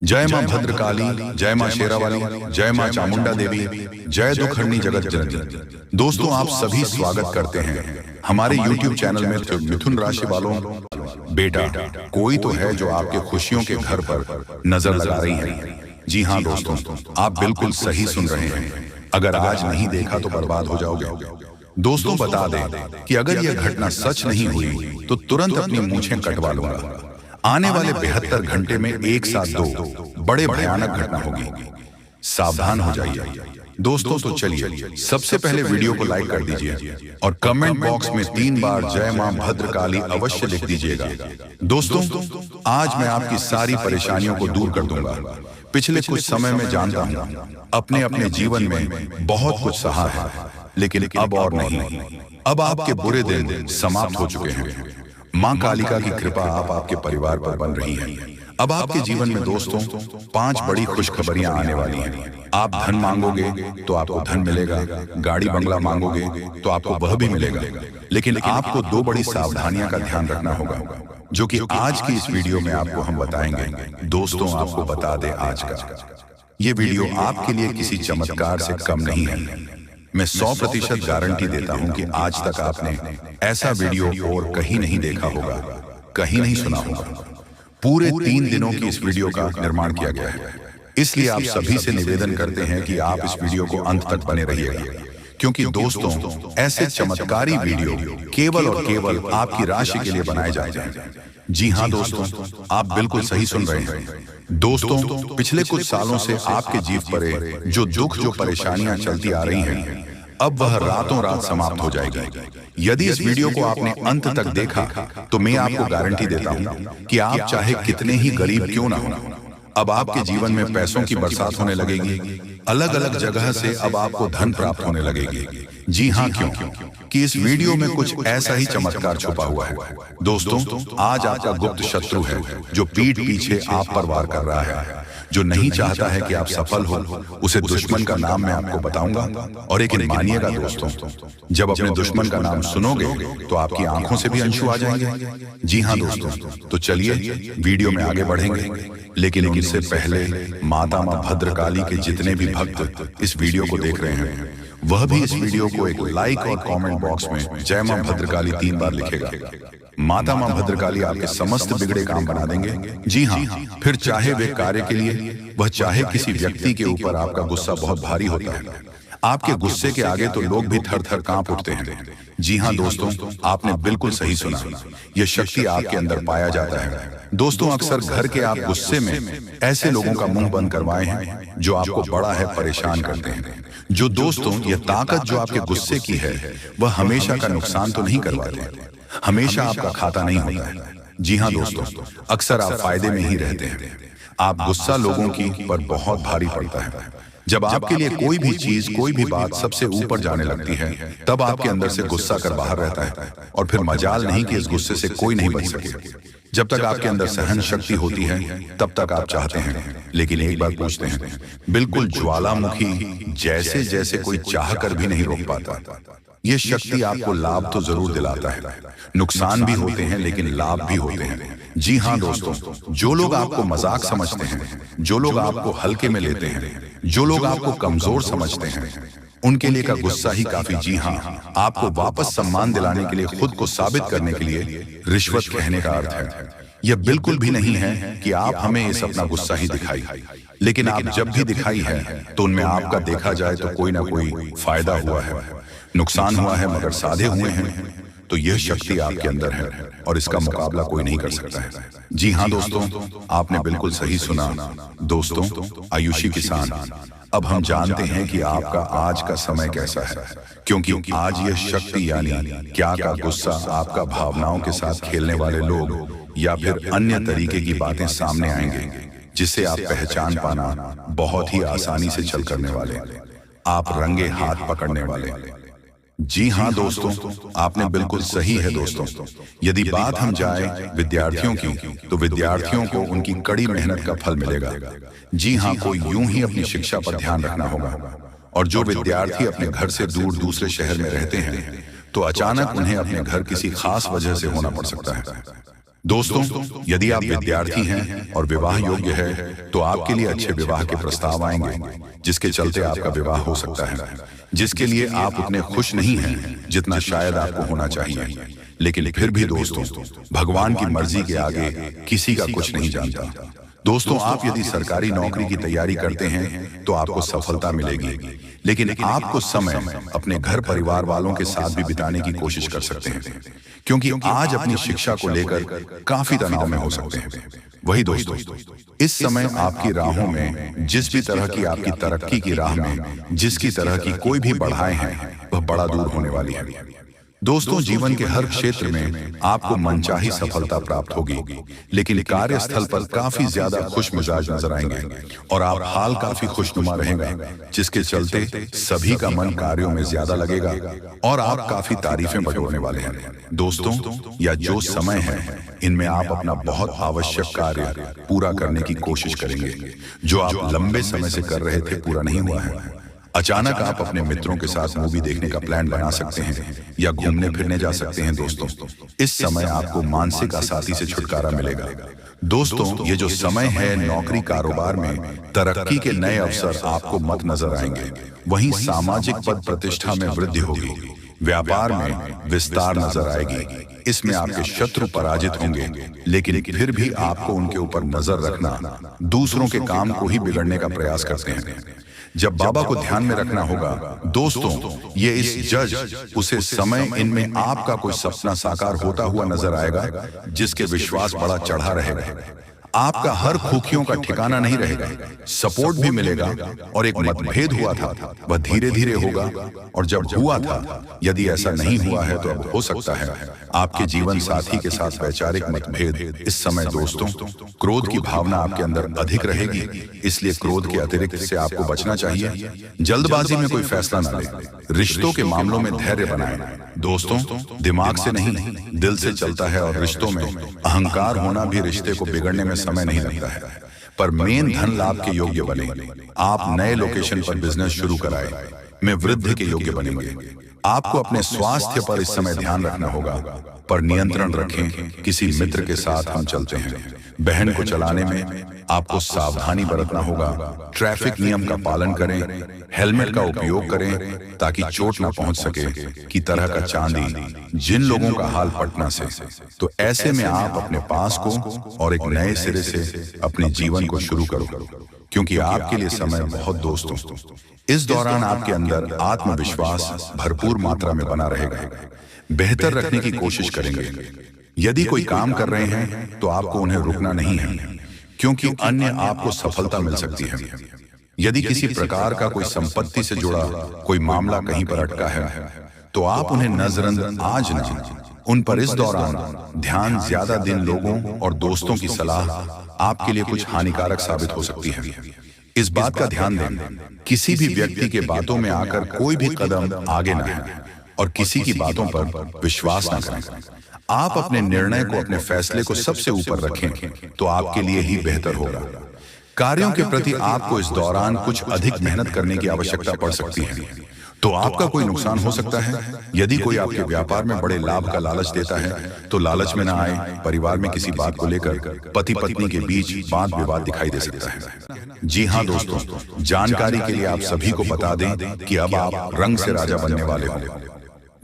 जय मां भद्रकाली, जय मां शेरावाली, जय मां चामुंडा देवी, जय दुखहरणी जगत जननी। दोस्तों, आप सभी स्वागत करते हैं हमारे YouTube चैनल में। जो मिथुन राशि वालों, बेटा कोई तो है जो आपके खुशियों के घर पर नजर लगा रही है। जी हाँ दोस्तों, आप बिल्कुल सही सुन रहे हैं। अगर आज नहीं देखा तो बर्बाद हो जाओगे। दोस्तों, बता दें कि अगर यह घटना सच नहीं हुई तो तुरंत अपनी मूंछें कटवा लूंगा। आने वाले 72 घंटे में एक साथ दो बड़े भयानक घटना होगी। सावधान हो जाइए दोस्तों। तो चलिए, सबसे पहले वीडियो को लाइक कर दीजिए और कमेंट बॉक्स में 3 बार जय मां भद्रकाली अवश्य लिख दीजिएगा। दोस्तों, आज मैं आपकी सारी परेशानियों को दूर कर दूंगा। पिछले कुछ समय में जानता हूं अपने अपने जीवन में बहुत कुछ सहा है, लेकिन अब और नहीं। अब आपके बुरे दिन समाप्त हो चुके हैं। मां कालिका की कृपा आपके परिवार पर बन रही है। अब आपके जीवन में दोस्तों 5 बड़ी खुशखबरियां आने वाली हैं। आप धन मांगोगे तो आपको धन मिलेगा, गाड़ी बंगला मांगोगे तो आपको वह भी मिलेगा। लेकिन आपको 2 बड़ी सावधानियां का ध्यान रखना होगा, जो कि आज की इस वीडियो में आपको हम बताएंगे। दोस्तों, आपको बता दें, आज का ये वीडियो आपके लिए किसी चमत्कार से कम नहीं है। मैं 100% गारंटी देता हूं कि आज तक आपने ऐसा वीडियो और कहीं नहीं देखा होगा, कहीं नहीं सुना होगा। पूरे 3 दिनों की इस वीडियो का निर्माण किया गया है। इसलिए आप सभी से निवेदन करते हैं कि आप इस वीडियो को अंत तक बने रहिएगा, क्योंकि दोस्तों, ऐसे चमत्कारी वीडियो केवल और केवल आपकी राशि के लिए बनाए जाते हैं। जी हाँ दोस्तों, आप बिल्कुल सही सुन रहे हैं। दोस्तों, पिछले कुछ सालों से आपके जीवन पर जो दुख, जो परेशानियां चलती आ रही हैं, अब वह रातों रात समाप्त हो जाएगी। यदि इस वीडियो को आपने अंत तक देखा तो मैं आपको गारंटी देता हूं कि आप चाहे कितने ही गरीब क्यों ना हो, अब आपके जीवन में पैसों की बरसात होने लगेगी। अलग अलग जगह से अब आपको धन प्राप्त होने लगेगी। जी हाँ, क्यों? कि इस वीडियो में कुछ ऐसा ही चमत्कार छुपा हुआ है। दोस्तों, आज आपका गुप्त शत्रु है जो पीठ पीछे आप पर वार कर रहा है, जो नहीं चाहता है कि आप सफल हो। उसे दुश्मन का नाम मैं आपको बताऊंगा। और लेकिन मानिएगा दोस्तों, जब अपने दुश्मन का नाम सुनोगे तो आपकी आंखों से भी अंशु आ जाएंगे। जी हाँ दोस्तों, तो चलिए वीडियो में आगे बढ़ेंगे। लेकिन इससे पहले माता मां भद्रकाली के जितने भी भक्त इस वीडियो को देख रहे हैं, वह भी इस वीडियो को एक लाइक और कमेंट बॉक्स में जय मां भद्रकाली 3 बार लिखेगा। माता मां भद्रकाली आपके समस्त बिगड़े काम बना देंगे। जी हाँ, फिर चाहे वे कार्य के लिए, वह चाहे किसी व्यक्ति के ऊपर आपका गुस्सा बहुत भारी होता है। आपके गुस्से के आगे तो लोग भी थर थर कांप उठते हैं। जी हाँ दोस्तों, आपने बिल्कुल सही सुना। यह शक्ति आपके अंदर पाया जाता है। दोस्तों, अक्सर घर के आप गुस्से में ऐसे लोगों का मुंह बंद करवाए हैं जो आपको बड़ा है परेशान करते हैं। जो दोस्तों, यह ताकत जो आपके गुस्से की है, वह हमेशा का नुकसान तो नहीं करवाते, हमेशा आपका खाता नहीं होता है। जी हाँ दोस्तों, अक्सर आप फायदे में ही रहते हैं। आप गुस्सा लोगों की पर बहुत भारी पड़ता है। जब आपके लिए कोई भी चीज, कोई भी बात सबसे ऊपर जाने लगती है, तब आपके अंदर से गुस्सा कर बाहर रहता है। और फिर मजाल नहीं कि इस गुस्से से कोई नहीं बच सके। जब तक आपके अंदर सहन शक्ति होती है, तब तक आप चाहते हैं। लेकिन एक बार पूछते हैं, बिल्कुल ज्वालामुखी जैसे जैसे कोई चाह कर भी नहीं रोक पाता। ये शक्ति आपको लाभ तो जरूर दिलाता है, नुकसान भी होते हैं लेकिन लाभ भी होते हैं। जी हाँ दोस्तों, जो लोग आपको मजाक समझते हैं, जो लोग आपको हल्के में लेते हैं, जो लोग आपको कमजोर समझते हैं, उनके लिए का गुस्सा ही काफी। जी हाँ, आपको वापस सम्मान दिलाने के लिए, खुद को साबित करने के लिए रिश्वत कहने का अर्थ है। यह बिल्कुल भी नहीं है कि आप हमें इस अपना गुस्सा ही दिखाई, लेकिन आप जब भी दिखाई है तो उनमें आपका देखा जाए तो कोई ना कोई फायदा हुआ है, नुकसान हुआ है, मगर साधे हुए हैं। तो यह शक्ति आपके अंदर है और इसका मुकाबला कोई नहीं कर सकता है। जी हाँ दोस्तों, आपने बिल्कुल सही सुना। दोस्तों, आयुषी किसान, अब हम जानते हैं कि आपका आज का समय कैसा है, क्योंकि आज यह शक्ति यानी क्या का गुस्सा, आपका भावनाओं के साथ खेलने वाले लोग या फिर अन्य तरीके की बातें सामने आएंगे, जिसे आप पहचान पाना बहुत ही आसानी से छल करने वाले, आप रंगे हाथ पकड़ने वाले। जी हाँ दोस्तों, आपने बिल्कुल सही है। दोस्तों, यदि बात हम जाए विद्यार्थियों की, तो विद्यार्थियों को उनकी कड़ी मेहनत का फल मिलेगा। जी हाँ, कोई यूं ही अपनी शिक्षा पर ध्यान रखना होगा। और जो विद्यार्थी अपने घर से दूर दूसरे शहर में रहते हैं, तो अचानक उन्हें अपने घर किसी खास वजह से होना पड़ सकता है। दोस्तों, यदि आप विद्यार्थी हैं और विवाह योग्य है तो आपके लिए अच्छे विवाह के प्रस्ताव आएंगे, जिसके चलते आपका विवाह हो सकता है, जिसके लिए आप उतने खुश नहीं हैं जितना शायद आपको होना चाहिए। लेकिन फिर भी दोस्तों, भगवान की मर्जी के आगे किसी का कुछ नहीं जानता। दोस्तों, आप यदि सरकारी नौकरी की तैयारी करते हैं तो आपको सफलता मिलेगी, लेकिन आपको समय अपने घर परिवार वालों के साथ भी बिताने की कोशिश कर सकते हैं, क्योंकि आज अपनी शिक्षा को लेकर काफी तनाव में हो सकते हैं। वही दोस्तों, इस समय आपकी राहों में जिस भी तरह की आपकी तरक्की की राह में जिसकी तरह की कोई भी बढ़ाएं हैं, वह बड़ा दूर होने वाली है। दोस्तों, जीवन के हर क्षेत्र में आपको मनचाही सफलता प्राप्त होगी, लेकिन कार्यस्थल पर काफी ज्यादा खुश मिजाज नजर आएंगे और आप हाल काफी खुशनुमा रहेंगे, जिसके चलते सभी का मन कार्यों में ज्यादा लगेगा और आप काफी तारीफें बटोरने वाले हैं। दोस्तों, यह जो समय है, इनमें आप अपना बहुत आवश्यक कार्य पूरा करने की कोशिश करेंगे, जो आप लंबे समय से कर रहे थे पूरा नहीं हुआ है। अचानक आप अपने मित्रों के साथ मूवी देखने का प्लान बना सकते हैं या घूमने फिरने जा सकते हैं। दोस्तों, इस समय आपको मानसिक अशांति से छुटकारा मिलेगा। दोस्तों, ये जो समय है, नौकरी कारोबार में तरक्की के नए अवसर आपको मत नजर आएंगे। वहीं सामाजिक पद प्रतिष्ठा में वृद्धि होगी, व्यापार में विस्तार नजर आएगी। इसमें आपके शत्रु पराजित होंगे, लेकिन फिर भी आपको उनके ऊपर नजर रखना दूसरों के काम को ही बिगड़ने का प्रयास करते हैं। जब बाबा को ध्यान में रखना होगा दोस्तों, ये इस जज उसे समय इनमें आपका कोई सपना साकार होता हुआ नजर आएगा, जिसके विश्वास बड़ा चढ़ा रहेगा। आपका हर खुशियों का ठिकाना नहीं रहेगा, सपोर्ट भी मिलेगा। और एक मतभेद हुआ था, वह धीरे धीरे होगा, और जब हुआ था, यदि ऐसा नहीं हुआ है तो अब हो सकता है आपके जीवन साथी के साथ वैचारिक मतभेद। इस समय दोस्तों, क्रोध की भावना आपके अंदर अधिक रहेगी, इसलिए क्रोध के अतिरिक्त से आपको बचना चाहिए। जल्दबाजी में कोई फैसला न ले। रिश्तों के मामलों में धैर्य बनाएं। दोस्तों, दिमाग से नहीं, दिल से चलता है, और रिश्तों में अहंकार होना भी रिश्ते को बिगड़ने में समय नहीं लगता है। पर मेन धन लाभ के योग्य बने। आप नए लोकेशन पर बिजनेस शुरू कराएं, में वृद्धि के योग्य बनेंगे। आपको अपने स्वास्थ्य पर इस समय ध्यान रखना होगा, पर नियंत्रण रखें। किसी मित्र के साथ हम चलते हैं, बहन को चलाने में आपको सावधानी बरतना होगा। ट्रैफिक नियम का पालन करें, हेलमेट का उपयोग करें ताकि चोट न पहुंच सके, की तरह का चांदी जिन लोगों का हाल पटना से। तो ऐसे में आप अपने पास को और एक नए सिरे से अपने जीवन को शुरू करो, क्योंकि आपके लिए समय बहुत दोस्तों। इस दौरान आपके अंदर आत्मविश्वास भरपूर मात्रा में बना रहेगा। बेहतर रखने की कोशिश करेंगे। यदि कोई काम कर रहे हैं तो आपको उन्हें रुकना नहीं है, क्योंकि अन्य आपको सफलता मिल सकती है। यदि किसी प्रकार का कोई संपत्ति से जुड़ा कोई मामला कहीं पर अटका है तो आप उन्हें नजरअंदाज न, उन पर इस दौरान ध्यान ज्यादा दिन लोगों और दोस्तों की सलाह आपके लिए कुछ हानिकारक साबित हो सकती है। इस बात का ध्यान दें, किसी भी व्यक्ति के बातों में आकर कोई भी कदम आगे न है और किसी की बातों पर विश्वास न करें। आप अपने निर्णय को, अपने फैसले को सबसे ऊपर रखें तो आपके लिए ही बेहतर होगा। कार्यों के प्रति आपको इस दौरान कुछ अधिक मेहनत करने की आवश्यकता पड़ सकती है, तो आपका कोई नुकसान हो सकता है। यदि कोई आपके व्यापार में बड़े लाभ का लालच देता है तो लालच में न आए। परिवार में किसी बात को लेकर पति पत्नी के बीच वाद विवाद दिखाई दे सकता है। जी हाँ दोस्तों, जानकारी के लिए आप सभी को बता दें कि अब आप रंग से राजा बनने वाले हो।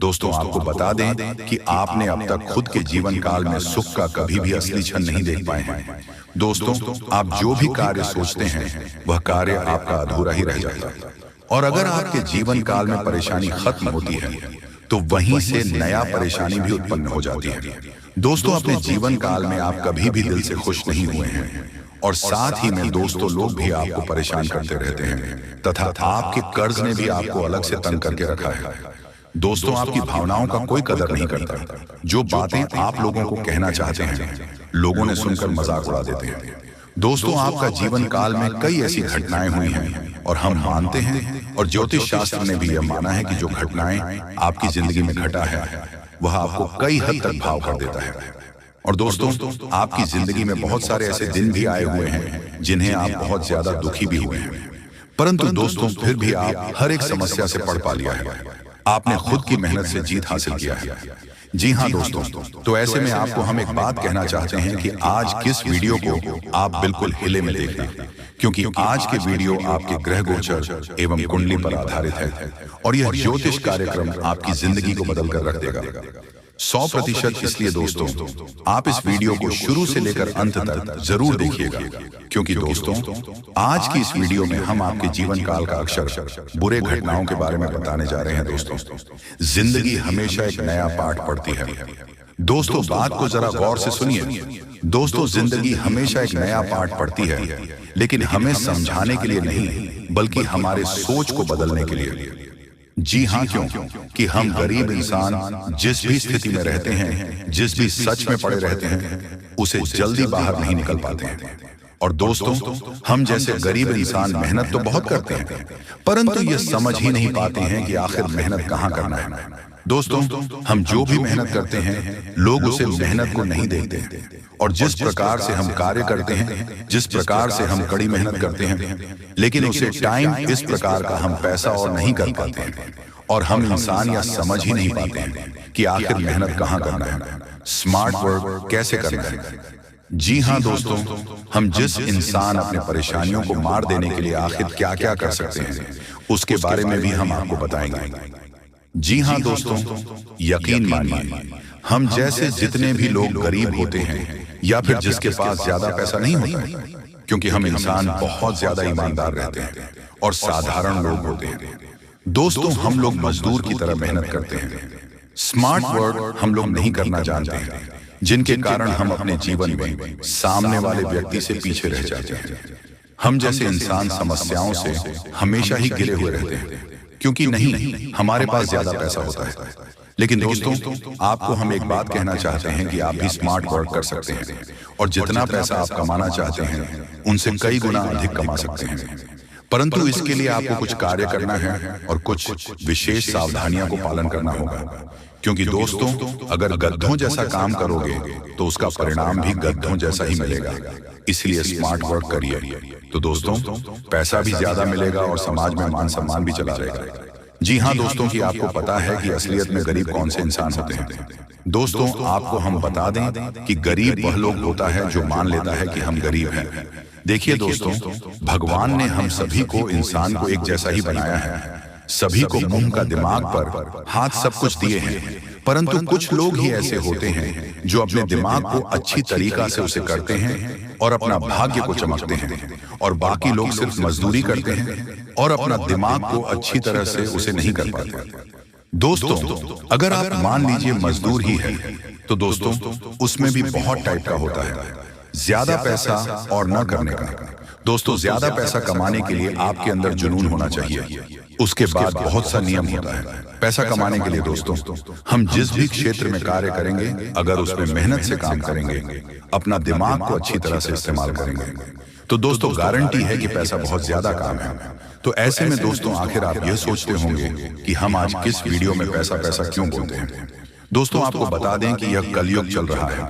दोस्तों, आपको बता दें कि आपने अब तक खुद के जीवन काल में सुख का कभी भी असली क्षण नहीं देख पाए हैं। दोस्तों, आप जो भी कार्य सोचते हैं वह कार्य आपका अधूरा ही रह जाता है, और अगर आपके जीवन काल में परेशानी खत्म होती है तो वहीं से नया परेशानी भी उत्पन्न हो जाती है। दोस्तों, अपने जीवन काल में आप कभी भी दिल से खुश नहीं हुए हैं, और साथ ही में दोस्तों लोग भी आपको परेशान करते रहते हैं, तथा आपके कर्ज ने भी आपको अलग से तंग करके रखा है। दोस्तों, आपकी भावनाओं का कोई कदर नहीं करता। जो बातें आप लोगों को कहना चाहते हैं, लोगों ने सुनकर मजाक उड़ा देते हैं। दोस्तों, आपका जीवन काल में कई ऐसी घटनाएं हुई हैं, और हम मानते हैं, और ज्योतिष शास्त्र ने भी यह माना है कि जो घटनाएं आपकी जिंदगी में घटा है वह आपको कई हद तक भाव कर देता है। और दोस्तों, आपकी जिंदगी में बहुत सारे ऐसे दिन भी आए हुए हैं जिन्हें आप बहुत ज्यादा दुखी भी हुए हैं, परंतु दोस्तों फिर भी आप हर एक समस्या से पड़ पा लिया है। आपने खुद की मेहनत से जीत हासिल किया है। जी हाँ दोस्तों, तो ऐसे में आपको हम एक बात कहना चाहते हैं कि आज किस वीडियो को आप बिल्कुल हिले में देखना, क्योंकि आज के वीडियो आपके ग्रह गोचर एवं कुंडली पर आधारित है और यह ज्योतिष कार्यक्रम आपकी जिंदगी को बदल कर रख देगा 100%। इसलिए दोस्तों, आप इस वीडियो को शुरू से लेकर अंत तक जरूर देखिएगा, क्योंकि दोस्तों आज की इस वीडियो में हम आपके जीवन काल का अक्षर बुरे घटनाओं के बारे में बताने जा रहे हैं। दोस्तों, जिंदगी हमेशा एक नया पाठ पढ़ती है। दोस्तों, बात को जरा गौर से सुनिए। दोस्तों, जिंदगी हमेशा एक नया पाठ पढ़ती है, लेकिन हमें समझाने के लिए नहीं, बल्कि हमारे सोच को बदलने के लिए। जी हाँ, क्यों कि हम गरीब इंसान जिस भी स्थिति में रहते हैं, जिस भी सच में पड़े रहते हैं, उसे जल्दी बाहर नहीं निकल पाते हैं। और दोस्तों, हम जैसे गरीब इंसान मेहनत तो बहुत करते हैं, परंतु ये समझ ही नहीं पाते हैं कि आखिर मेहनत कहाँ करना है। दोस्तों, हम जो भी मेहनत करते हैं, लोग उसे मेहनत को नहीं देखते, और जिस प्रकार से हम कार्य करते हैं, जिस प्रकार से हम कड़ी मेहनत करते हैं, लेकिन उसे टाइम इस प्रकार का हम पैसा और नहीं कर पाते हैं, और हम इंसान या समझ ही नहीं पाते हैं कि आखिर मेहनत कहाँ करना है, स्मार्ट वर्क कैसे करना है। जी हाँ दोस्तों, हम जिस इंसान अपने परेशानियों को मार देने के लिए आखिर क्या क्या कर सकते हैं, उसके बारे में भी हम आपको बताएंगे। जी हाँ दोस्तों, यकीन मानिए, हम जैसे जितने भी लोग गरीब होते हैं या फिर जिसके पास ज्यादा पैसा नहीं होता है, क्योंकि हम इंसान बहुत ज्यादा ईमानदार रहते हैं और साधारण लोग होते हैं। दोस्तों, हम लोग मजदूर की तरह मेहनत करते हैं, स्मार्ट वर्क हम लोग नहीं करना जानते हैं, जिनके कारण हम अपने जीवन में सामने वाले व्यक्ति से पीछे रह जाते हैं। हम जैसे इंसान समस्याओं से हमेशा ही घिरे हुए रहते हैं, क्योंकि नहीं हमारे पास ज्यादा पैसा होता है। लेकिन दोस्तों, आपको हम एक बात कहना चाहते हैं कि आप भी स्मार्ट वर्क कर सकते हैं, और जितना पैसा आप कमाना चाहते हैं, उनसे कई गुना अधिक कमा सकते हैं। परंतु इसके लिए आपको कुछ कार्य करना है और कुछ विशेष सावधानियों को पालन करना होगा, क्योंकि दोस्तों, अगर गद्धों जैसा काम करोगे तो उसका परिणाम भी गद्धों जैसा ही मिलेगा। इसलिए स्मार्ट वर्क करिए, तो दोस्तों पैसा भी ज्यादा मिलेगा और समाज में मान सम्मान भी चला रहेगा। जी हाँ दोस्तों, कि आपको पता है कि असलियत में गरीब कौन से इंसान होते हैं। दोस्तों, आपको हम बता दें कि गरीब वह लोग होता है जो मान लेता है कि हम गरीब हैं। देखिए दोस्तों, भगवान ने हम सभी को, इंसान को एक जैसा ही बनाया है। सभी को मुंह का दिमाग पर हाथ सब कुछ दिए हैं, परंतु कुछ लोग ही ऐसे होते हैं जो अपने दिमाग को अच्छी तरीका से उसे करते हैं और अपना भाग्य को चमकते हैं, और बाकी लोग सिर्फ मजदूरी करते हैं और अपना दिमाग को अच्छी तरह से उसे नहीं कर पाते। दोस्तों, अगर आप मान लीजिए मजदूर ही है, तो दोस्तों उसमें भी बहुत टाइप का होता है, ज्यादा पैसा और न करने का। दोस्तों, ज्यादा पैसा कमाने के लिए आपके अंदर जुनून होना चाहिए। उसके बाद बहुत सा नियम होता है पैसा कमाने के लिए। दोस्तों, हम जिस भी क्षेत्र में कार्य करेंगे, अगर उसमें मेहनत से काम करेंगे, अपना दिमाग को अच्छी तरह से इस्तेमाल करेंगे, तो दोस्तों गारंटी है कि पैसा बहुत ज्यादा काम है। तो ऐसे में दोस्तों, आखिर आप यह सोचते होंगे कि हम आज किस वीडियो में पैसा पैसा क्यों बोलते हैं। दोस्तों, आपको बता दें कि यह कलयुग चल रहा है,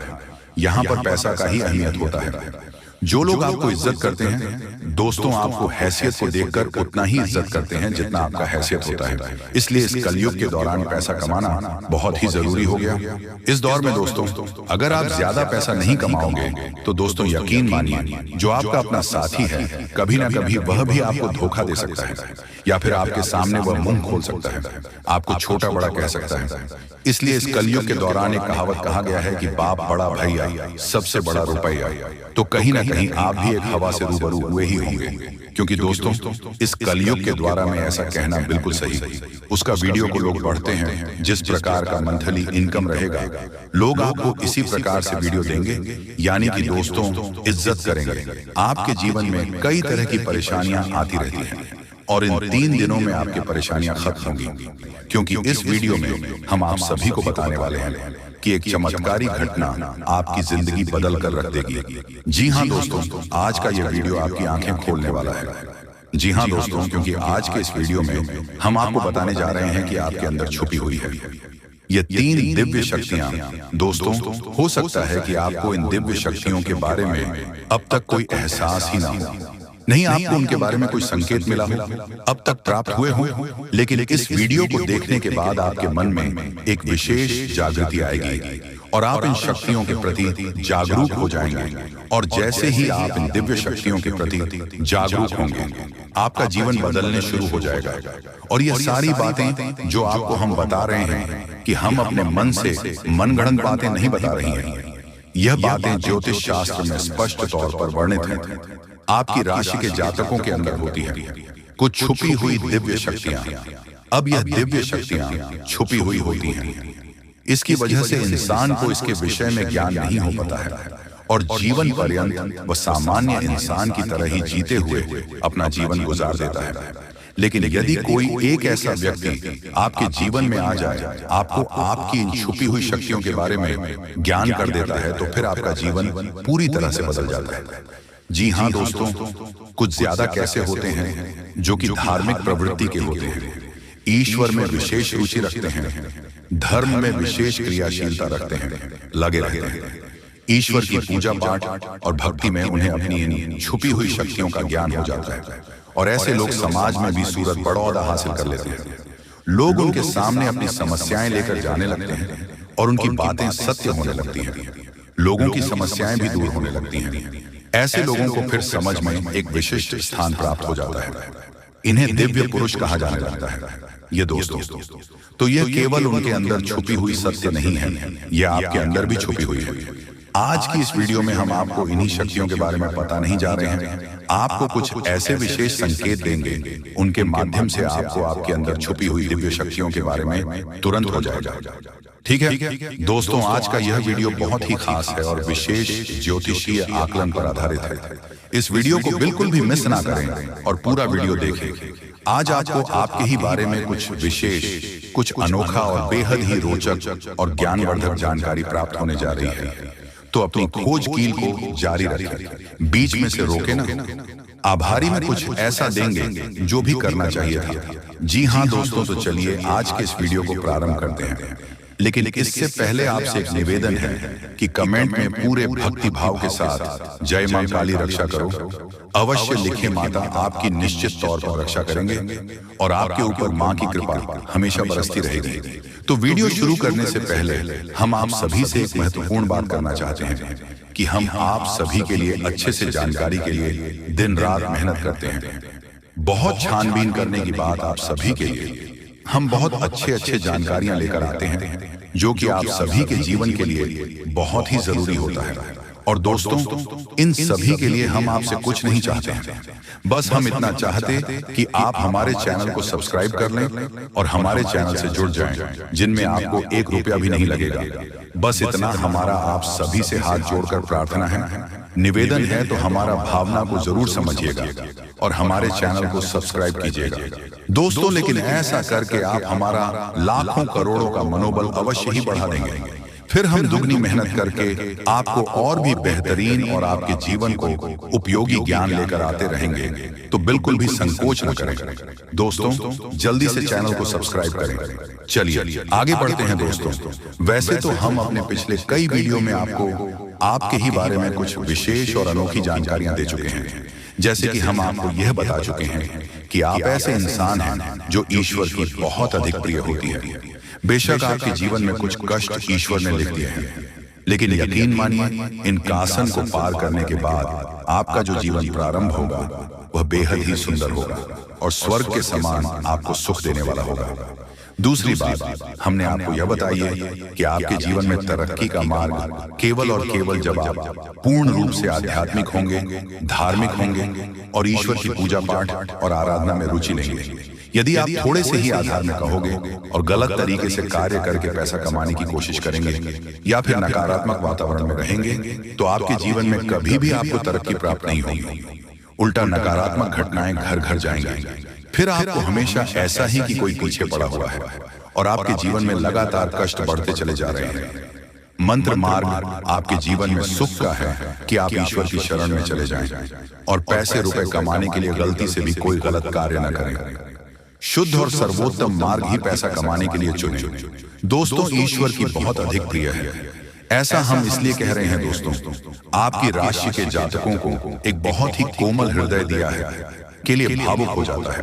यहाँ पर पैसा का ही अहमियत होता है। जो लोग आपको इज्जत करते हैं, दोस्तों आपको हैसियत को देखकर उतना ही इज्जत करते हैं जितना आपका हैसियत होता है। इसलिए इस कलयुग के दौरान पैसा कमाना बहुत ही जरूरी हो गया। इस दौर में दोस्तों, अगर आप ज्यादा पैसा नहीं कमाओगे, तो दोस्तों यकीन मानिए, जो आपका अपना साथी है, कभी ना कभी वह भी आपको धोखा दे सकता है, या फिर आपके सामने वह मुंह खोल सकता है, आपको छोटा बड़ा कह सकता है। इसलिए इस कलयुग के दौरान एक कहावत कहा गया है कि बाप बड़ा भैया, सबसे बड़ा रुपया। तो कहीं ना कहीं आप भी एक हवा से रूबरू हुए ही होंगे, क्योंकि दोस्तों इस कलयुग के द्वारा में ऐसा कहना बिल्कुल सही। उसका वीडियो को लोग बढ़ते हैं, जिस प्रकार का मंथली इनकम रहेगा, लोग आपको इसी प्रकार से वीडियो देंगे, यानी कि दोस्तों इज्जत करेंगे। आपके जीवन में कई तरह की परेशानियां आती रहती हैं, और इन 3 दिनों में आपकी परेशानियां खत्म होंगी, क्योंकि इस वीडियो में हम आप सभी को बताने वाले हैं कि एक चमत्कारी घटना आपकी जिंदगी बदल कर रख देगी। जी हाँ दोस्तों, आज का यह वीडियो आपकी आंखें खोलने वाला है। जी हाँ दोस्तों, क्योंकि आज के इस वीडियो में हम आपको बताने जा रहे हैं कि आपके अंदर छुपी हुई है ये 3 दिव्य शक्तियां। दोस्तों, हो सकता है कि आपको इन दिव्य शक्तियों के बारे में अब तक कोई एहसास ही ना हो, नहीं आपको उनके बारे में कोई संकेत मिला हो, अब तक प्राप्त हुए हो, लेकिन इस वीडियो को देखने के बाद आपके मन में एक विशेष जागृति आएगी और आप इन शक्तियों के प्रति जागरूक हो जाएंगे। और जैसे ही आप इन दिव्य शक्तियों के प्रति जागरूक होंगे, आपका जीवन बदलने शुरू हो जाएगा। और ये सारी बातें जो आपको हम बता रहे हैं कि हम अपने मन से मनगढ़ंत बातें नहीं बता रही हैं, यह बातें ज्योतिष शास्त्र में स्पष्ट तौर पर वर्णित हैं। आपकी राशि के जातकों के अंदर होती है कुछ छुपी हुई दिव्य शक्तियां। अब यह दिव्य शक्तियां छुपी हुई होती हैं, इसकी वजह से इंसान को इसके विषय में ज्ञान नहीं हो पाता है और जीवन पर्यंत वह सामान्य इंसान की तरह ही जीते हुए अपना जीवन गुजार देता है। लेकिन यदि कोई एक ऐसा व्यक्ति आपके जीवन में आ जाए, आपको आपकी इन छुपी हुई शक्तियों के बारे में ज्ञान कर देता है, तो फिर आपका जीवन पूरी तरह से बदल जाता है। जी हाँ दोस्तों, कुछ ज्यादा कैसे होते हैं जो कि धार्मिक प्रवृत्ति के होते हैं, ईश्वर में विशेष रुचि रखते हैं, धर्म में विशेष क्रियाशीलता रखते हैं, लगे रहते हैं। ईश्वर की पूजा पाठ और भक्ति में उन्हें अपनी इन छुपी हुई शक्तियों का ज्ञान हो जाता है और ऐसे लोग समाज में भी सूरत बड़ा ओहदा हासिल कर लेते हैं। लोग उनके सामने अपनी समस्याएं लेकर जाने लगते हैं और उनकी बातें सत्य होने लगती हैं। लोगों की समस्याएं भी दूर होने लगती हैं। ऐसे लोगों को फिर समझ में एक विशिष्ट स्थान प्राप्त हो जाता है। इन्हें दिव्य पुरुष कहा जाने लगता है। ये दोस्तों, तो यह केवल उनके अंदर छुपी हुई सत्य नहीं है, यह आपके अंदर भी छुपी हुई है। आज की इस वीडियो में हम आपको इन्हीं शक्तियों के बारे में पता नहीं जा रहे हैं, आपको कुछ ऐसे विशेष संकेत देंगे, उनके माध्यम से आपको आपके अंदर छुपी हुई दिव्य शक्तियों के बारे में तुरंत हो जाएगा। ठीक है दोस्तों, आज का यह वीडियो बहुत ही खास है और विशेष ज्योतिषीय आकलन पर आधारित है। इस वीडियो को बिल्कुल भी मिस ना करें और पूरा वीडियो देखें। आज आपको आपके ही बारे में कुछ विशेष, कुछ अनोखा और बेहद ही रोचक और ज्ञानवर्धक जानकारी प्राप्त होने जा रही है। तो अपनी खोज कील को जारी रखें, बीच में से रोके ना। आभारी में कुछ ऐसा देंगे जो भी करना चाहिए था। जी हाँ दोस्तों, तो चलिए आज के इस वीडियो को प्रारंभ करते हैं। लेकिन इससे पहले आपसे एक निवेदन है कि कमेंट में पूरे भक्ति भाव के साथ जय मां काली रक्षा करो अवश्य लिखें। माता आपकी निश्चित तौर पर रक्षा करेंगे और आपके ऊपर मां की कृपा हमेशा बरसती रहेगी। तो वीडियो शुरू करने से पहले हम आप सभी से एक महत्वपूर्ण बात करना चाहते हैं कि हम आप सभी के लिए अच्छे से जानकारी के लिए दिन रात मेहनत करते हैं। बहुत छानबीन करने की बात आप सभी के लिए हम बहुत अच्छे जानकारियां लेकर आते हैं जो कि आप सभी के जीवन के लिए बहुत ही जरूरी होता है। और दोस्तों, इन सभी के लिए हम आपसे कुछ नहीं चाहते हैं, बस हम इतना चाहते कि आप हमारे चैनल को सब्सक्राइब कर लें और हमारे चैनल से जुड़ जाएं, जिनमें आपको 1 रुपया भी नहीं लगेगा। बस इतना हमारा आप सभी से हाथ जोड़कर प्रार्थना है, निवेदन है। तो हमारा भावना को जरूर समझिएगा और हमारे चैनल को सब्सक्राइब कीजिएगा दोस्तों। लेकिन ऐसा करके आप हमारा लाखों करोड़ों का मनोबल अवश्य ही बढ़ा देंगे। फिर हम दुगनी मेहनत करके आपको और भी बेहतरीन और आपके जीवन को उपयोगी ज्ञान लेकर आते रहेंगे। तो बिल्कुल भी संकोच न करें दोस्तों, जल्दी से चैनल को सब्सक्राइब करें। चलिए आगे बढ़ते हैं दोस्तों। वैसे तो हम अपने पिछले कई वीडियो में आपको आपके ही बारे में कुछ विशेष और अनोखी जानकारियां दे चुके हैं। जैसे कि हम आपको यह बता चुके हैं कि आप ऐसे इंसान हैं जो ईश्वर की बहुत अधिक प्रिय होती है। बेशक आपके जीवन में कुछ कष्ट ईश्वर ने लिख दिए हैं, लेकिन यकीन मानिए इन कासन को पार करने के बाद आपका जो जीवन प्रारंभ होगा वह बेहद ही सुंदर होगा और स्वर्ग के समान आपको सुख देने वाला होगा। दूसरी बात हमने आपको यह बताई है कि आपके जीवन में तरक्की का मार्ग केवल और केवल जब आप पूर्ण रूप से आध्यात्मिक होंगे, धार्मिक होंगे और ईश्वर की पूजा पाठ और आराधना में रुचि लेंगे। यदि आप थोड़े से ही आधार में कहोगे और गलत तरीके से कार्य करके पैसा कमाने की कोशिश करेंगे या फिर नकारात्मक वातावरण में रहेंगे, तो आपके जीवन में कभी भी आपको तरक्की प्राप्त नहीं होगी। उल्टा नकारात्मक घटनाएं घर घर जाएंगी। फिर आपको हमेशा ऐसा ही कि कोई पीछे पड़ा हुआ है और आपके जीवन में लगातार कष्ट बढ़ते चले जा रहे हैं। मंत्र मार्ग आपके जीवन में सुख का है कि आप ईश्वर की शरण में चले जाएं और पैसे रुपए कमाने के लिए गलती से भी कोई गलत कार्य न करें। शुद्ध और सर्वोत्तम मार्ग ही पैसा कमाने के लिए चुनें। दोस्तों, ईश्वर की बहुत अधिक प्रिय है। ऐसा हम इसलिए कह रहे हैं दोस्तों, आपकी राशि के जातकों को एक बहुत ही कोमल हृदय दिया है के लिए भावुक हो जाता है,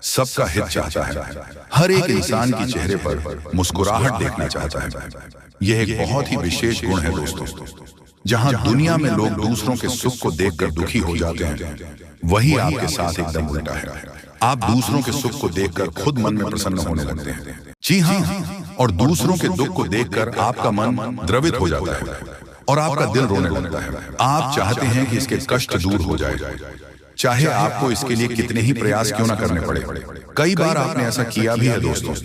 सबका हित चाहता है, हर एक इंसान के चेहरे पर मुस्कुराहट देखना चाहता है। यह एक बहुत ही विशेष गुण है दोस्तों। जहां दुनिया में लोग दूसरों के सुख को देखकर दुखी हो जाते हैं, वही आपके साथ एकदम उल्टा है। आप दूसरों के सुख को देखकर खुद मन में प्रसन्न होने लगते हैं। जी हाँ, और दूसरों के दुख को देखकर आपका मन द्रवित हो जाता है और आपका दिल रोने लगता है। आप चाहते हैं कि इसके कष्ट दूर हो जाए, चाहे आपको इसके लिए कितने ही प्रयास क्यों ना करने पड़े। कई बार आपने ऐसा किया भी है दोस्तों।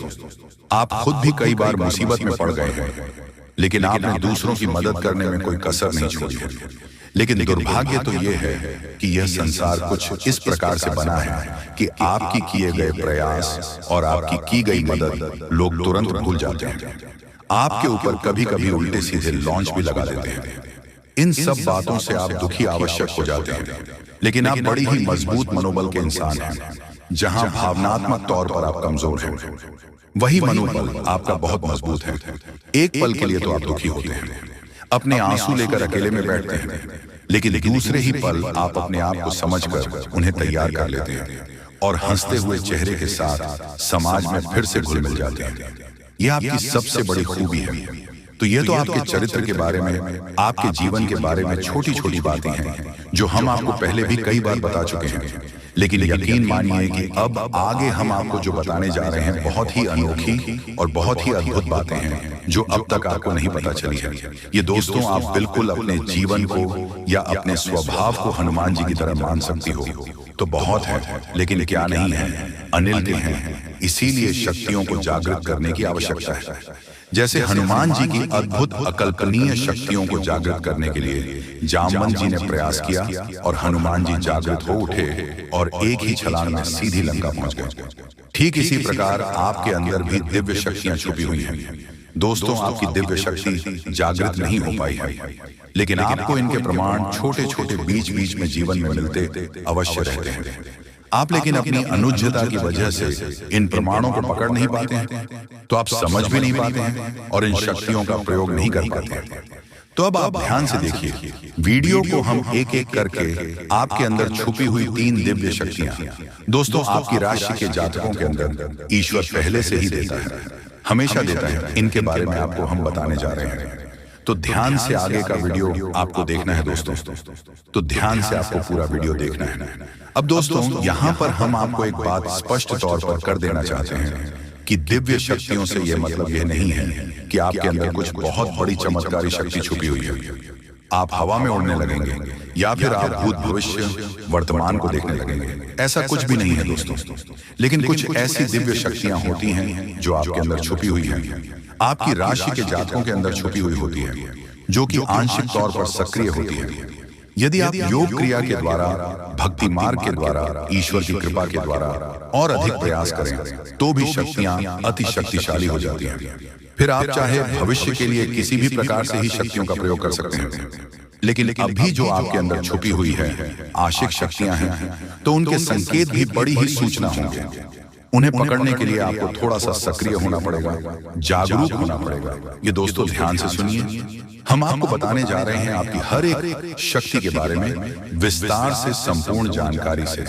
आप खुद भी कई बार मुसीबत में पड़ गए हैं, लेकिन आपने दूसरों की मदद करने में कोई कसर नहीं छोड़ी है। लेकिन दुर्भाग्य तो यह है कि यह संसार कुछ इस प्रकार से बना है कि आपकी किए गए प्रयास और आपकी की गई मदद लोग तुरंत भूल जाते हैं। आपके ऊपर कभी कभी उल्टे सीधे लॉन्च भी लगा देते हैं। इन सब बातों से आप दुखी आवश्यक हो जाते हैं, लेकिन आप बड़ी ही मजबूत मनोबल के इंसान हैं। जहां भावनात्मक तौर पर आप कमजोर हैं, वही मनोबल आपका बहुत मजबूत है। एक पल के लिए तो आप दुखी होते हैं, अपने आंसू लेकर अकेले में बैठते हैं, लेकिन दूसरे ही पल आप अपने आप को समझकर उन्हें तैयार कर लेते हैं और हंसते हुए चेहरे के साथ समाज में फिर से घुल मिल जाते हैं। यह आपकी सबसे बड़ी खूबी है। तो यह तो आपके चरित्र के बारे में, आपके जीवन के बारे में छोटी छोटी बातें हैं जो हम आपको पहले भी कई बार बता चुके हैं। लेकिन यकीन मानिए कि अब आगे हम आपको जो बताने जा रहे हैं बहुत ही अनोखी और बहुत ही अद्भुत बातें हैं जो अब तक आपको नहीं पता चली है। ये दोस्तों, आप बिल्कुल अपने जीवन को या अपने स्वभाव को हनुमान जी की तरह मान सकती हो तो बहुत है, लेकिन क्या नहीं है, अनिल के हैं। इसीलिए शक्तियों को जागृत करने की आवश्यकता है। जैसे हनुमान जी की अद्भुत अकल्पनीय शक्तियों को जागृत करने के लिए जामवंत जी ने प्रयास किया और हनुमान जी जागृत हो उठे और एक ही छलांग में सीधी लंका पहुंच गए। ठीक इसी प्रकार आपके अंदर भी दिव्य शक्तियां छुपी हुई हैं। दोस्तों, आपकी दिव्य शक्ति जागृत नहीं हो पाई है, लेकिन आपको इनके प्रमाण छोटे छोटे बीच बीच में जीवन में मिलते अवश्य रहते हैं। आप लेकिन अपनी अनुज्ञता की वजह से इन प्रमाणों को पकड़ नहीं पाते हैं, तो आप समझ भी नहीं पाते हैं और इन शक्तियों का प्रयोग नहीं कर पाते हैं। तो अब आप ध्यान से देखिए, वीडियो को हम एक एक करके आपके अंदर छुपी हुई 3 दिव्य शक्तियां, दोस्तों आपकी राशि के जातकों के अंदर ईश्वर पहले से ही देता है, हमेशा देता है। इनके बारे में आपको हम बताने जा रहे हैं। तो ध्यान से आगे का वीडियो आपको देखना है दोस्तों, तो ध्यान से आपको पूरा वीडियो देखना है। अब दोस्तों, यहाँ पर हम आपको एक बात स्पष्ट तौर पर कर देना चाहते हैं कि दिव्य शक्तियों से यह मतलब यह नहीं है कि आपके अंदर कुछ बहुत बड़ी चमत्कारी शक्ति छुपी हुई है। आप हवा में उड़ने लगेंगे या फिर आप भूत भविष्य वर्तमान को देखने लगेंगे, ऐसा कुछ भी नहीं है दोस्तों। लेकिन कुछ ऐसी दिव्य शक्तियां होती हैं जो आपके अंदर छुपी हुई हैं, आपकी राशि के जातकों के अंदर छुपी हुई होती है, जो कि आंशिक तौर पर सक्रिय होती है। यदि आप योग क्रिया के द्वारा, भक्ति मार्ग के द्वारा, ईश्वर की कृपा के द्वारा और अधिक प्रयास करें तो भी शक्तियां अति शक्तिशाली हो जाती हैं। फिर आप चाहे भविष्य के लिए किसी भी प्रकार से ही शक्तियों का प्रयोग कर सकते हैं, लेकिन अभी जो आपके अंदर छुपी हुई है आशिक शक्तियां हैं, तो उनके संकेत भी बड़ी ही सूचना होंगे। उन्हें पकड़ने के लिए आपको थोड़ा सा सक्रिय होना पड़ेगा, जागरूक होना पड़ेगा। ये दोस्तों ध्यान से सुनिए, हम आपको बताने जा रहे हैं आपकी हर एक शक्ति के बारे में विस्तार से, संपूर्ण जानकारी से।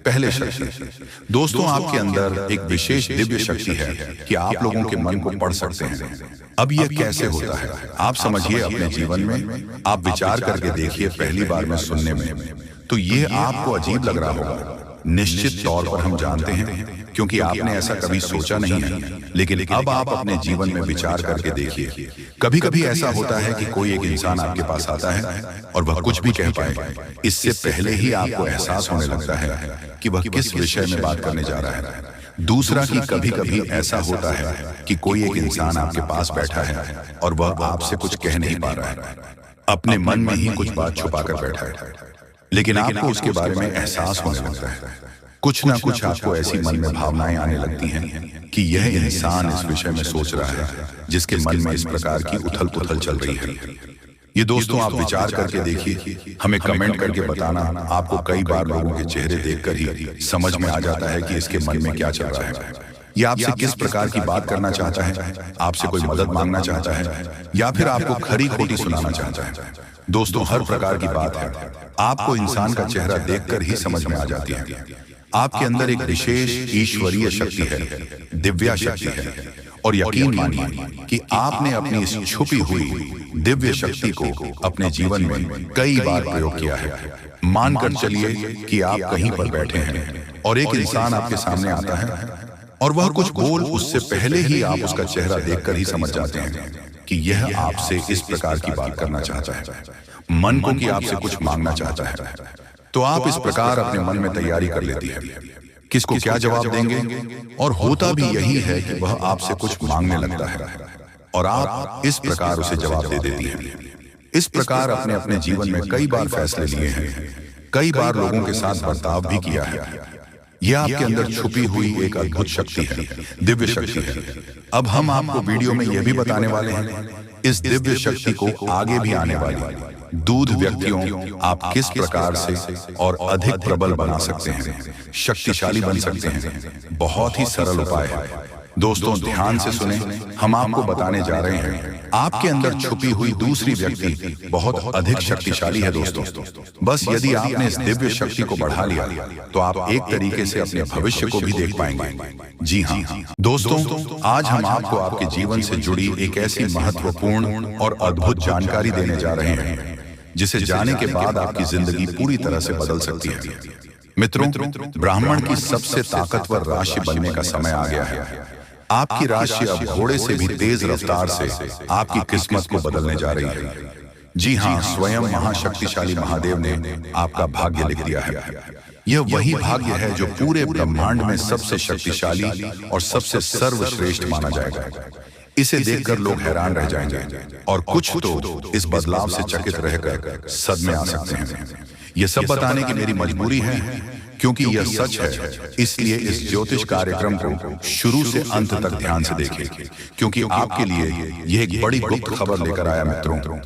पहले शक्ति, दोस्तों आपके अंदर एक विशेष दिव्य शक्ति है कि आप लोगों के मन को पढ़ सकते हैं। अब यह कैसे होता है आप समझिए अपने जीवन में, आप विचार करके देखिए। पहली बार में सुनने में तो यह आपको अजीब लग रहा होगा, निश्चित तौर पर हम जानते हैं, क्योंकि आपने ऐसा कभी सोचा नहीं है। लेकिन अब आप अपने जीवन में विचार करके देखिए, कभी कभी ऐसा होता है कि कोई एक इंसान आपके पास आता है और वह कुछ भी कह पाए, इससे पहले ही आपको एहसास होने लगता है कि वह किस विषय में बात करने जा रहा है। दूसरा कि कभी कभी ऐसा होता है कि कोई एक इंसान आपके पास बैठा है और वह आपसे कुछ कह नहीं पा रहा है, अपने मन में ही कुछ बात छुपा कर बैठा है, लेकिन आपको उसके बारे में एहसास होने लगता है। कुछ ना कुछ आपको ऐसी मन में भावनाएं आने लगती हैं कि यह इंसान इस विषय में सोच रहा है, जिसके मन में इस प्रकार की उथल पुथल चल रही है। ये दोस्तों आप विचार करके देखिए, हमें कमेंट करके बताना। आपको कई बार लोगों के चेहरे देखकर ही समझ में आ जाता है कि इसके मन में क्या चल रहा है। ये आपसे किस प्रकार की बात करना चाहता है, आपसे कोई मदद मांगना चाहता है, या फिर आपको खरी खोटी सुनाना चाहता है। दोस्तों, हर प्रकार की बात है आपको इंसान का चेहरा देखकर ही समझ में आ जाती है। आपके अंदर एक विशेष ईश्वरीय शक्ति है, दिव्या शक्ति है, और यकीन मानिए कि आपने अपनी इस छुपी हुई दिव्य शक्ति को अपने जीवन में कई बार प्रयोग किया है। मानकर चलिए कि आप कहीं पर बैठे हैं और एक इंसान आपके सामने आता है और वह कुछ बोल उससे पहले ही आप उसका चेहरा देखकर ही समझ जाते हैं कि यह आपसे इस प्रकार की बात करना चाहता है, मन को कि आपसे कुछ मांगना चाहता है। तो आप इस प्रकार अपने मन में तैयारी कर लेती है किसको क्या जवाब देंगे, और होता भी यही है कि वह आपसे कुछ मांगने लगता है और आप इस प्रकार उसे जवाब दे देती हैं। इस प्रकार अपने अपने जीवन में कई बार फैसले लिए हैं, कई बार लोगों के साथ बर्ताव भी किया है। यह आपके अंदर छुपी हुई एक अद्भुत शक्ति है, दिव्य शक्ति है। अब हम आपको वीडियो में यह भी बताने वाले हैं इस दिव्य शक्ति को आगे भी आने वाली दूध व्यक्तियों आप किस प्रकार से और अधिक प्रबल बना सकते हैं, शक्तिशाली बन सकते हैं। बहुत ही सरल उपाय है। दोस्तों, ध्यान से सुने, हम आपको बताने जा रहे हैं आपके अंदर छुपी हुई दूसरी व्यक्ति बहुत अधिक शक्तिशाली है। दोस्तों, बस यदि आपने इस दिव्य शक्ति को बढ़ा लिया तो आप एक तरीके से अपने भविष्य को भी देख पाएंगे। जी हाँ दोस्तों, आज हम आपको आपके जीवन से जुड़ी एक ऐसी महत्वपूर्ण और अद्भुत जानकारी देने जा रहे हैं जिसे जाने के बाद आपकी जिंदगी पूरी तरह से बदल सकती है। मित्रों, ब्राह्मण की सबसे ताकतवर राशि बनने का समय आ गया है। आपकी राशि अब घोड़े से भी तेज रफ्तार से आपकी किस्मत को बदलने जा रही है। जी हाँ, स्वयं महाशक्तिशाली महादेव ने आपका भाग्य लिख दिया है। यह वही भाग्य है जो पूरे ब्रह्मांड में सबसे शक्तिशाली और सबसे सर्वश्रेष्ठ माना जाएगा। इसे देखकर लोग हैरान रह जाएंगे और कुछ तो इस बदलाव से चकित रहकर सदमे आ सकते हैं। यह सब बताने की मेरी मजबूरी है क्योंकि यह सच है, इसलिए इस ज्योतिष कार्यक्रम को शुरू से अंत तक ध्यान से देखें, क्योंकि आपके लिए यह एक बड़ी गुप्त खबर लेकर आया। मित्रों,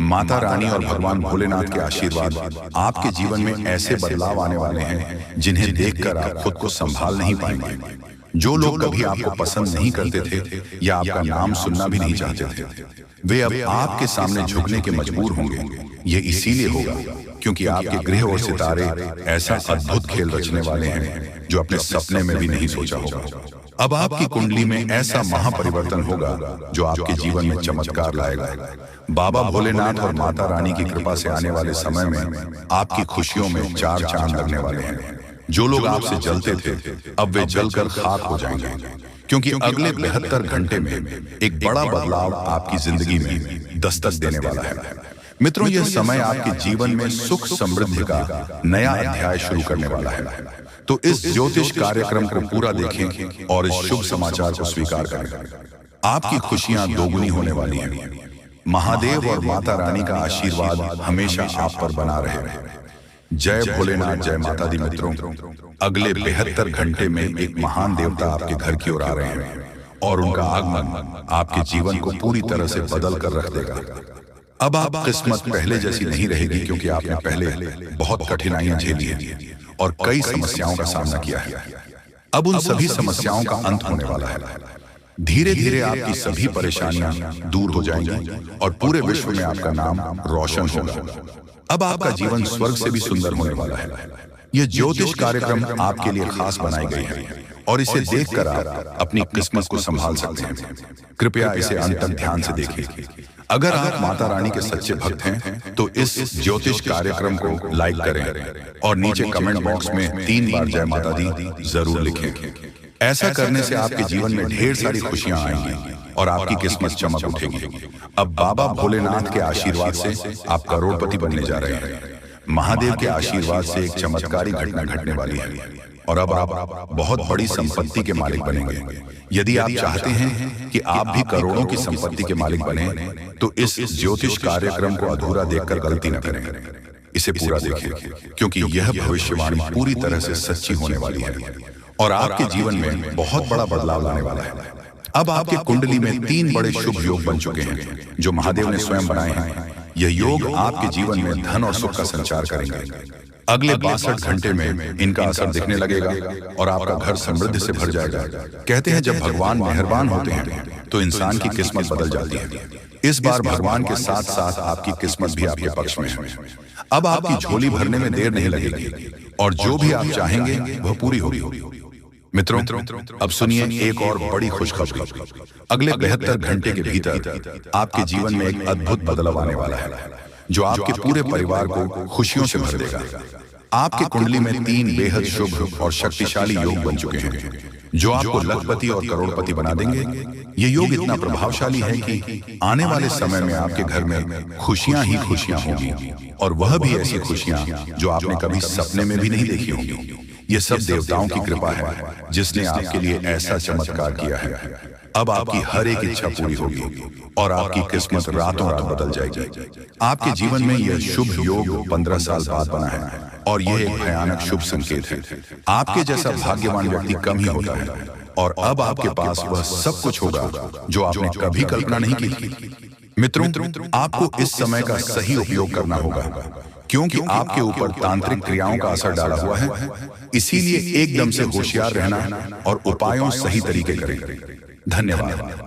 माता रानी और भगवान भोलेनाथ के आशीर्वाद आपके जीवन में ऐसे बदलाव आने वाले हैं जिन्हें देखकर आप खुद को संभाल नहीं पाएंगे। जो लोग कभी आपको पसंद नहीं करते थे या आपका नाम सुनना भी नहीं चाहते थे, वे अब आपके सामने झुकने के मजबूर होंगे। ये इसीलिए होगा क्योंकि आपके ग्रह और सितारे ऐसा अद्भुत खेल रचने वाले हैं जो अपने सपने में भी नहीं सोचा होगा। अब आपकी कुंडली में ऐसा महापरिवर्तन होगा जो आपके जीवन में चमत्कार लाएगा। बाबा भोलेनाथ और माता रानी की कृपा से आने वाले समय में आपकी खुशियों में चार चांद लगने वाले हैं। जो लोग आपसे जलते थे अब वे जलकर खाक हो जाएंगे, क्योंकि अगले 72 घंटे में एक बड़ा बदलाव आपकी जिंदगी में दस्तक देने वाला है। मित्रों, यह समय आपके जीवन में सुख समृद्धि का नया अध्याय शुरू करने वाला है। तो इस ज्योतिष कार्यक्रम को पूरा देखें और इस शुभ समाचार को स्वीकार करें। आपकी खुशियां दोगुनी होने वाली हैं। महादेव और माता रानी का आशीर्वाद हमेशा आप पर बना रहे। जय भोलेनाथ, जय माता दी। मित्रों, अगले 72 घंटे में एक महान देवता आपके घर की ओर आ रहे हैं और उनका आगमन आपके जीवन को पूरी तरह से बदल कर रख देगा। अब आप किस्मत पहले जैसी नहीं रहेगी, क्योंकि आपने पहले बहुत कठिनाइयां झेली हैं और कई समस्याओं का सामना किया है। अब उन सभी समस्याओं का अंत होने वाला है। धीरे धीरे आपकी सभी परेशानियां दूर हो जाएंगी और पूरे विश्व में आपका नाम रोशन होगा। अब आपका जीवन स्वर्ग से भी सुंदर होने वाला है। यह ज्योतिष कार्यक्रम आपके लिए खास बनाई गई है और इसे देखकर आप अपनी किस्मत को संभाल सकते हैं। कृपया इसे अंत तक ध्यान से देखें। अगर आप माता रानी के सच्चे भक्त हैं तो इस ज्योतिष कार्यक्रम को लाइक करें और नीचे कमेंट बॉक्स में 3 बार जय माता दी जरूर लिखें। ऐसा करने से आपके जीवन में ढेर सारी खुशियां आएंगी और आपकी किस्मत चमक उठेगी। अब बाबा भोलेनाथ के आशीर्वाद से आप करोड़पति बनने जा रहे हैं। महादेव के आशीर्वाद से एक चमत्कारी घटना घटने वाली है और अब आप बहुत बड़ी संपत्ति के मालिक बनेंगे। यदि आप चाहते हैं कि आप भी करोड़ों की संपत्ति के मालिक बने तो इस ज्योतिष कार्यक्रम को अधूरा देखकर गलती न करें। इसे पूरा देखें, क्योंकि यह भविष्यवाणी पूरी तरह से सच्ची होने वाली है और आपके जीवन में बहुत बड़ा बदलाव लाने वाला है। अब आपके कुंडली में 3 बड़े शुभ योग बन चुके हैं जो महादेव ने स्वयं बनाए हैं। यह योग आपके जीवन में धन और सुख का संचार करेंगे। अगले 62 घंटे में इनका असर दिखने लगेगा और आपका घर समृद्धि से भर जाएगा। कहते हैं जब भगवान मेहरबान होते हैं तो इंसान की किस्मत बदल जाती है। इस बार भगवान के साथ साथ आपकी किस्मत भी आपके पक्ष में है। अब आपकी झोली भरने में देर नहीं लगेगी और जो भी आप चाहेंगे वह पूरी होगी। मित्रों, अब सुनिए एक और बड़ी खुशखबरी। अगले 72 घंटे के भीतर आपके जीवन में एक अद्भुत बदलाव आने वाला है जो आपके पूरे परिवार को खुशियों से भर देगा। आपके कुंडली में 3 बेहद शुभ और शक्तिशाली योग बन चुके हैं जो आपको लखपति और करोड़पति बना देंगे। ये योग इतना प्रभावशाली है कि आने वाले समय में आपके घर में खुशियां ही खुशियां होंगी और वह भी ऐसी खुशियां जो आपने कभी सपने में भी नहीं देखी होंगी। ये सब देवताओं की कृपा है जिसने आपके लिए ऐसा चमत्कार किया है। अब आपकी हर एक इच्छा पूरी होगी और आपकी किस्मत रातों रात बदल जाएगी। आपके जीवन में यह शुभ योग 15 साल बाद बना है और यह एक भयानक शुभ संकेत है। आपके जैसा भाग्यवान व्यक्ति कम ही होता है और अब आपके पास वह सब कुछ होगा जो आपने कभी कल्पना नहीं की थी। मित्रों, आपको इस समय का सही उपयोग करना होगा क्योंकि आपके ऊपर तांत्रिक क्रियाओं का असर डाला हुआ है। इसीलिए एकदम से होशियार रहना और उपायों सही तरीके करें। धन्यवाद।